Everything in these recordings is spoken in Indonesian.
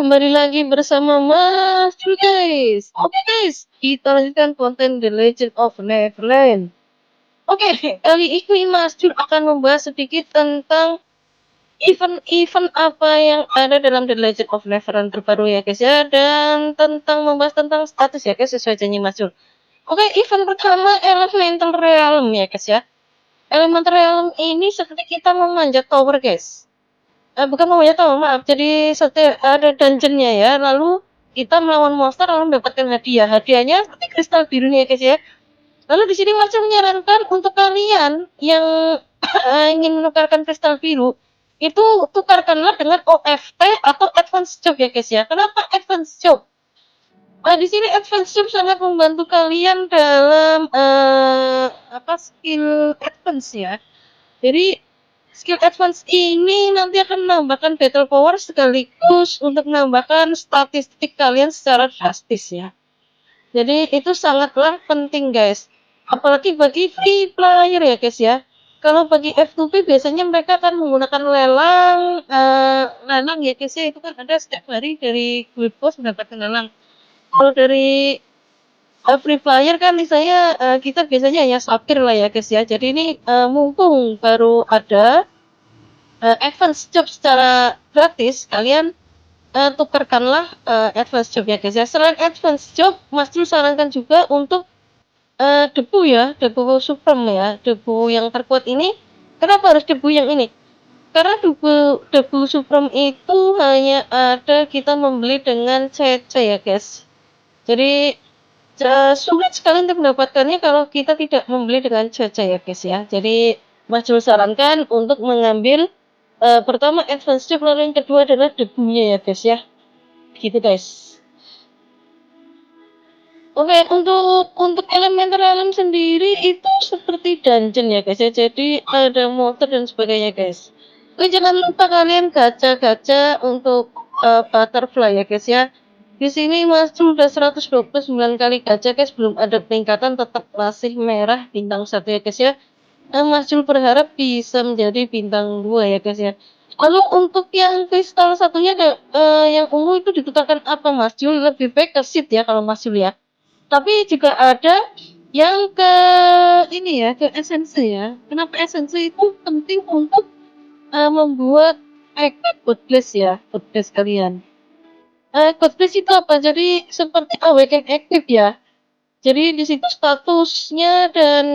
kembali lagi bersama Mas Jul, guys. Oke, guys, kita lanjutkan konten The Legend of Neverland. Oke, kali ini Mas Jul akan membahas sedikit tentang event-event apa yang ada dalam The Legend of Neverland terbaru ya, guys ya, dan membahas tentang status ya, guys, sesuai janji Mas Jul. Oke, event pertama Elemental Realm ya, guys ya. Elemental Realm ini seperti kita memanjat tower, guys. Bukan namanya tahu, maaf. Jadi ada dungeonnya ya. Lalu kita melawan monster lalu mendapatkan hadiah. Hadiahnya seperti kristal biru nih ya guys ya. Lalu di sini Mas menyarankan untuk kalian yang ingin menukarkan kristal biru itu tukarkanlah dengan OFT atau advance job ya guys ya. Kenapa advance job? Di sini advance job sangat membantu kalian dalam skill advance ya. Jadi skill advance ini nanti akan menambahkan battle power sekaligus untuk menambahkan statistik kalian secara drastis ya. Jadi itu sangatlah penting guys. Apalagi bagi free player ya guys ya. Kalau bagi F2P biasanya mereka akan menggunakan lelang ya guys ya. Itu kan ada setiap hari dari guild boss mendapatkan lelang. Kalau dari free player kan misalnya kita biasanya hanya sapir lah ya guys ya. Jadi ini mumpung baru ada advance job secara gratis, kalian tukarkanlah advance job ya guys ya. Selain advance job, Mas Jul sarankan juga untuk debu ya, debu supreme ya, debu yang terkuat ini. Kenapa harus debu yang ini? Karena debu supreme itu hanya ada kita membeli dengan CC ya guys. Jadi sulit sekali untuk mendapatkannya kalau kita tidak membeli dengan CC ya guys ya. Jadi Mas Jul sarankan untuk mengambil pertama advance job, lalu yang kedua adalah debunya ya guys ya. Gitu guys. Oke, untuk elemental realm sendiri itu seperti dungeon ya guys ya. Jadi ada motor dan sebagainya guys. Oke, jangan lupa kalian gacha-gacha untuk butterfly ya guys ya. Di sini masih udah 129 kali gacha guys, belum ada peningkatan, tetap masih merah bintang 1 ya guys ya. Mas Jul berharap bisa menjadi bintang 2 ya guys ya. Lalu untuk yang kristal satunya yang ungu itu ditukarkan apa Mas Jul? Lebih baik ke seed ya kalau Mas Jul ya. Tapi juga ada yang ke ini ya, ke esensi ya. Kenapa esensi itu penting untuk membuat godless ya, godless kalian. Godless itu apa? Jadi seperti awaken active ya. Jadi di situ statusnya dan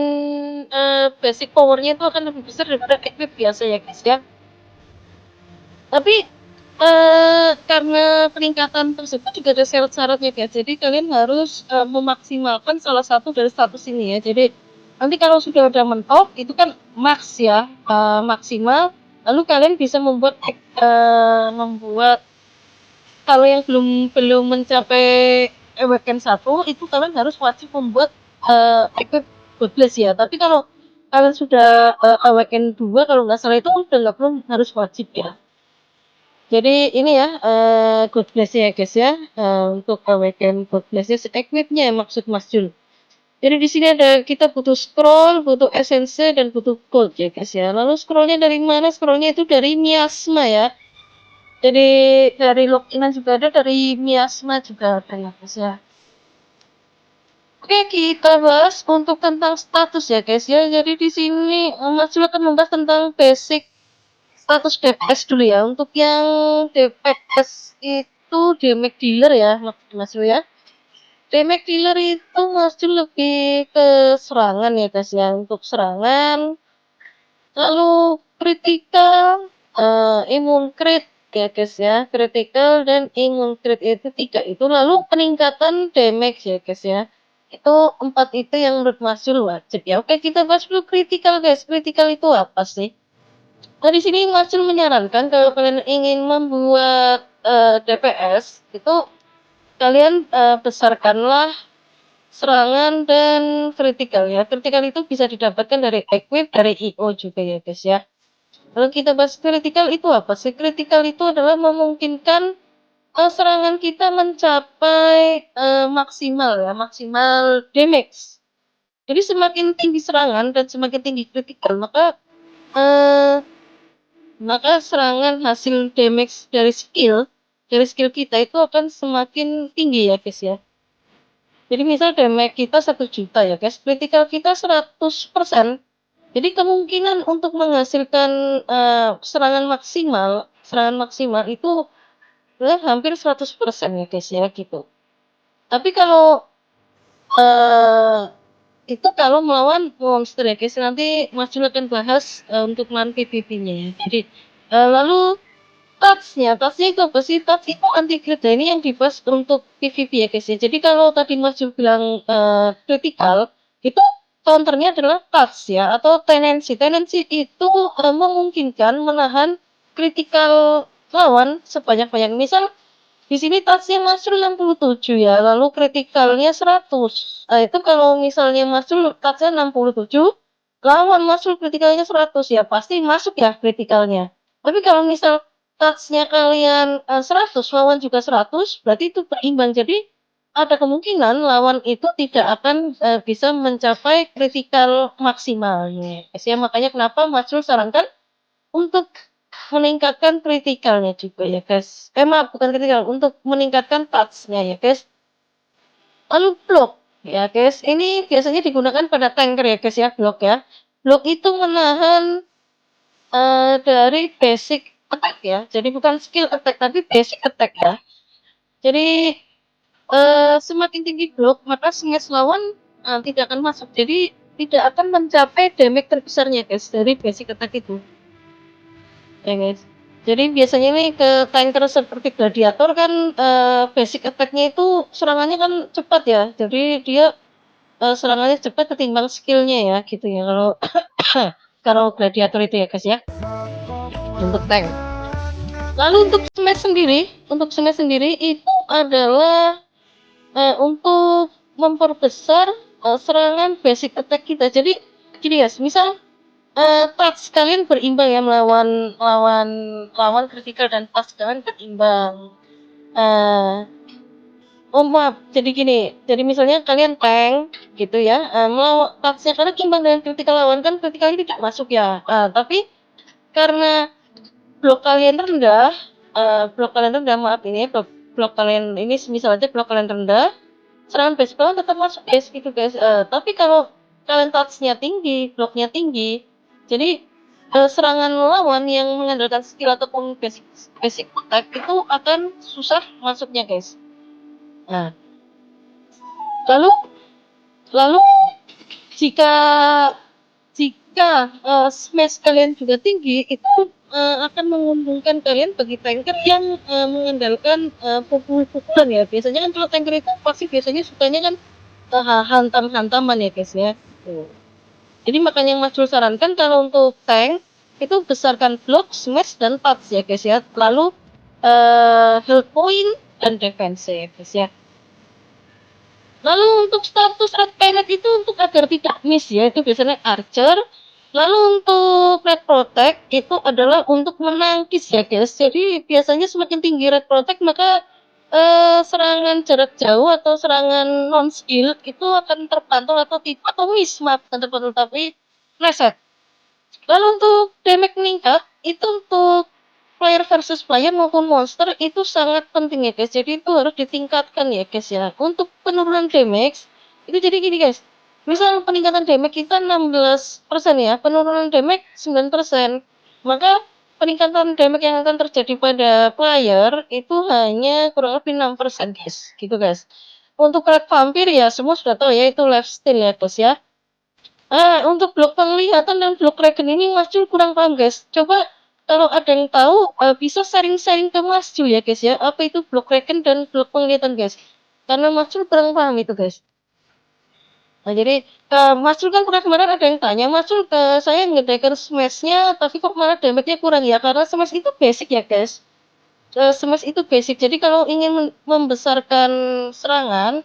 basic powernya itu akan lebih besar daripada equip biasa ya guys ya. Tapi karena peningkatan tersebut juga ada syarat-syaratnya guys. Jadi kalian harus memaksimalkan salah satu dari status ini ya. Jadi nanti kalau sudah ada mentok itu kan max ya, maksimal. Lalu kalian bisa membuat kalau yang belum mencapai awaken 1 itu kalian harus wajib membuat equip godless ya. Tapi kalau kalian sudah awaken 2 kalau nggak salah itu udah nggak perlu harus wajib ya. Jadi ini ya godless ya guys ya, untuk awaken godless-nya equipnya maksud Mas Jul. Jadi di sini ada kita butuh scroll, butuh essence dan butuh gold ya guys ya. Lalu scrollnya dari mana? Scrollnya itu dari miasma ya. Jadi dari loginan juga ada, dari miasma juga ada ya guys ya. Oke, kita bahas untuk tentang status ya guys ya. Jadi di sini Mas Jul akan membahas tentang basic status DPS dulu ya. Untuk yang DPS itu damage dealer ya Mas Jul ya. Damage dealer itu Mas Jul lebih ke serangan ya guys ya. Untuk serangan, lalu critical, immune crit ya guys ya, critical dan immune crit itu 3 itu, lalu peningkatan damage ya guys ya. Itu 4 itu yang menurut Mas Jul wajib ya. Oke, kita bahas dulu critical guys. Critical itu apa sih? Nah, di sini Mas Jul menyarankan kalau kalian ingin membuat DPS itu kalian besarkanlah serangan dan critical ya. Critical itu bisa didapatkan dari equip, dari IO juga ya guys ya. Lalu kita bahas critical itu apa sih? Critical itu adalah memungkinkan serangan kita mencapai maksimal ya, maksimal damage. Jadi semakin tinggi serangan dan semakin tinggi critical, maka serangan hasil damage dari skill dari skill kita itu akan semakin tinggi ya guys ya. Jadi misal damage kita 1 juta ya guys, critical kita 100%. Jadi kemungkinan untuk menghasilkan serangan maksimal itu hampir 100% ya guys ya gitu. Tapi kalau eh itu kalau melawan monster ya guys, nanti Mas Jul akan bahas untuk melawan PvP-nya ya. Jadi lalu touch-nya itu apa sih? Touch itu anti crit. Nah, ini yang dibahas untuk PvP ya guys ya. Jadi kalau tadi Mas Jul bilang critical, itu counternya adalah touch ya atau tendency. Tendency itu memungkinkan menahan critical lawan sebanyak-banyak. Misal di sini touch-nya Masrul 67 ya, lalu kritikalnya 100. Nah, itu kalau misalnya Masrul touch-nya 67, lawan Masrul kritikalnya 100 ya, pasti masuk ya kritikalnya. Tapi kalau misal touch-nya kalian 100, lawan juga 100, berarti itu berimbang. Jadi ada kemungkinan lawan itu tidak akan bisa mencapai kritikal maksimalnya. Ya, makanya kenapa Masrul sarankan untuk meningkatkan kritikalnya juga ya guys. Maaf, bukan kritikal, untuk meningkatkan touch-nya ya guys. Lalu block ya guys, ini biasanya digunakan pada tanker ya guys ya, block ya. Block itu menahan dari basic attack ya. Jadi bukan skill attack tapi basic attack ya. Jadi semakin tinggi block maka smash lawan tidak akan masuk. Jadi tidak akan mencapai damage terbesarnya guys dari basic attack itu. Ya guys. Jadi biasanya nih ke tanker seperti gladiator kan basic attack-nya itu serangannya kan cepat ya. Jadi dia serangannya cepat ketimbang skill-nya ya gitu ya. Kalau kalau gladiator itu ya guys ya. Untuk tank. Lalu untuk smash sendiri itu adalah untuk memperbesar serangan basic attack kita. Jadi gini guys, misal touch kalian berimbang ya melawan lawan kritikal dan touch kalian berimbang. Oh maaf, jadi gini, jadi misalnya kalian tank gitu ya, melawan touch-nya kalian imbang dengan kritikal lawan kan kritikalnya tidak masuk ya. Tapi karena blok kalian rendah maaf ini blok kalian ini misal aja blok kalian rendah, serangan base lawan tetap masuk guys gitu guys. Tapi kalau kalian touch-nya tinggi, bloknya tinggi, jadi serangan lawan yang mengandalkan skill ataupun basic attack itu akan susah masuknya guys. Nah, lalu lalu jika jika smash kalian juga tinggi itu akan menguntungkan kalian bagi tanker yang mengandalkan pukul-pukulan ya. Biasanya kan kalau tanker itu pasti biasanya sukanya kan hantam-hantaman ya guys ya. Tuh. Jadi makanya yang Mas Jul sarankan kalau untuk tank itu besarkan block, smash dan touch ya guys ya. Lalu health point dan defense ya guys ya. Lalu untuk status red planet itu untuk agar tidak miss ya, itu biasanya archer. Lalu untuk red protect itu adalah untuk menangkis ya guys. Jadi biasanya semakin tinggi red protect maka serangan jarak jauh atau serangan non skill itu akan terpantul atau miss maaf bukan terpantul tapi reset. Lalu untuk damage meningkat itu untuk player versus player maupun monster itu sangat penting ya guys. Jadi itu harus ditingkatkan ya guys ya. Untuk penurunan damage itu jadi gini guys. Misal peningkatan damage kita 16% ya, penurunan damage 9%. Maka peningkatan damage yang akan terjadi pada player itu hanya kurang lebih 6% guys. Gitu guys. Untuk red vampir ya semua sudah tahu ya itu lifesteal ya guys ya. Untuk blok penglihatan dan blok regen ini Mas Jul kurang paham guys. Coba kalau ada yang tahu bisa sharing-sharing ke Mas Jul ya guys ya. Apa itu blok regen dan blok penglihatan guys? Karena Mas Jul kurang paham itu guys. Nah jadi Mas Jul kan pernah kemarin ada yang tanya Mas Jul ke saya ngedeker smash-nya tapi kok malah damage-nya kurang ya karena smash itu basic ya guys. Smash itu basic. Jadi kalau ingin membesarkan serangan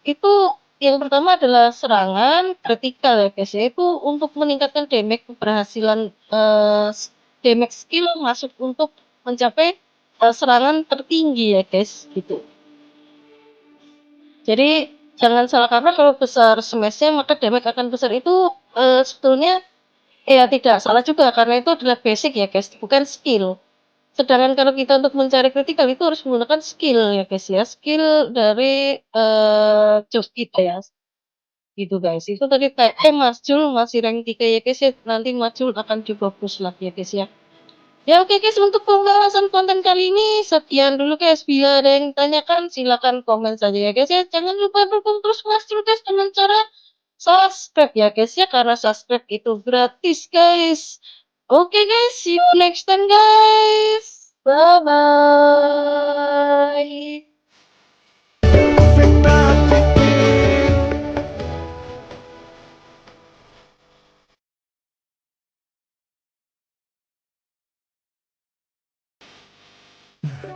itu yang pertama adalah serangan vertikal ya guys ya, itu untuk meningkatkan damage keberhasilan damage skill masuk untuk mencapai serangan tertinggi ya guys gitu. Jadi jangan salah karena kalau besar smash-nya maka damage akan besar itu sebetulnya ya tidak salah juga karena itu adalah basic ya guys, bukan skill. Sedangkan kalau kita untuk mencari kritikal itu harus menggunakan skill ya guys ya, skill dari, job kita ya, gitu guys. Itu tadi kayak, Mas Jul masih rank 3 ya guys ya, nanti Mas Jul akan coba push lagi ya guys ya. Ya oke guys, untuk pembahasan konten kali ini sekian dulu guys. Bila ada yang tanyakan silakan komen saja ya guys ya. Jangan lupa dukung terus Mas Jul guys dengan cara subscribe ya guys ya, karena subscribe itu gratis guys. Oke guys, see you next time guys. Bye bye.